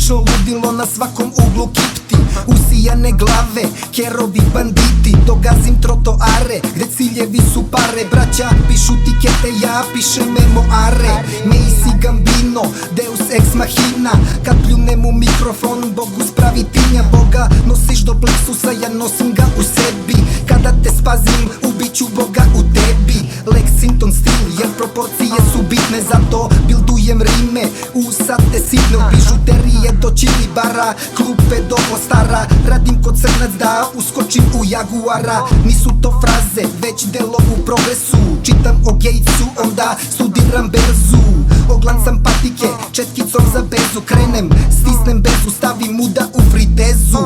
Klasično ludilo na svakom uglu kipti, usijane glave, kerovi banditi. Dogazim trotoare, gde ciljevi su pare. Braća pišu tikete, ja pišem memoare. Macy Gambino, Deus ex machina. Kad pljunem u mikrofon, Bogu spravi tinja. Boga nosiš do pleksusa, ja nosim ga u sebi. Kada te spazim, ubiću Boga u tebi. Lexington stil, jer proporcije su bitne. Zato bildujem rime, usate sitne. Od bižuterije do čili bara, klupe do Ostara. Radim kod crnac da uskočim u Jaguara. Nisu to fraze, već delo u progresu. Čitam o Gatesu, onda studiram berzu. Oglancam patike, četkicom za bezu. Krenem, stisnem bezu, stavim muda u fritezu.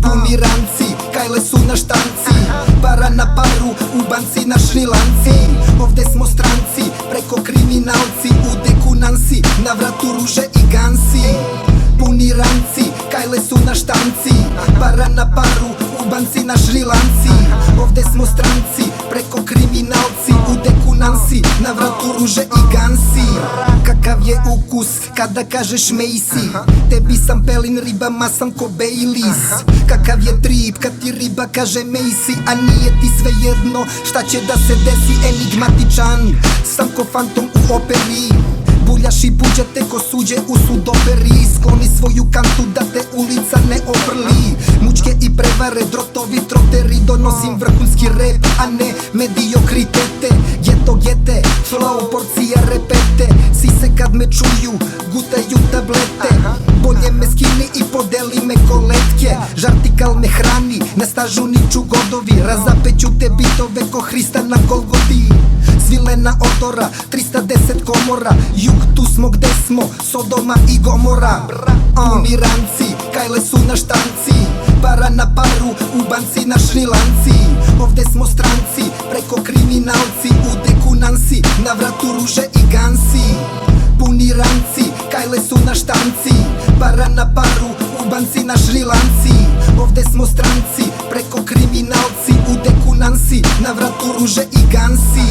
Puni ranci, kajle su na štanci. Para na paru, u banci na šrilanci. Ovde smo stranci, preko kriminalci. U deku Nansi, na vratu ruže i gansi. Puni ranci, kajle su na štanci. Para na paru, u banci na šrilanci. Ovde smo stranci, preko kriminalci. U deku Nansi, na vratu ruže i gansi. Kakav je ukus kada kažeš Macy? Tebi sam pelin, ribama sam ko Baileys. Kakav je trip kad ti riba kaže Macy? A nije ti sve jedno šta će da se desi? Enigmatičan sam ko fantom u operi. Buljaš i buđate ko suđe u sudoperi. Skloni svoju kantu da te ulica ne obrli. Mučke i prevare, drotovi, troteri. Donosim vrhunski rap, a ne mediokritete. Geto gete, flow, porcija repete. Sise kad me čuju, gutaju tablete. Bolje me skini i podeli me koletke. Žartikal me hrani, na stažu niču godovi. Razapeću te bitove ko Hrista na Golgoti. Svilena odora, 310 komora. Jug, tu smo gde smo, Sodoma i Gomora. Puni ranci, kajle su na štanci. Para na paru, u banci na šrilanci. Ovde smo stranci, preko kriminalci. U deku Nansi, na vratu ruže i gansi. Puni ranci, kajle su na štanci. Para na paru, u banci na šrilanci. Ovde smo stranci, preko kriminalci. U deku Nansi, na vratu ruže i gansi.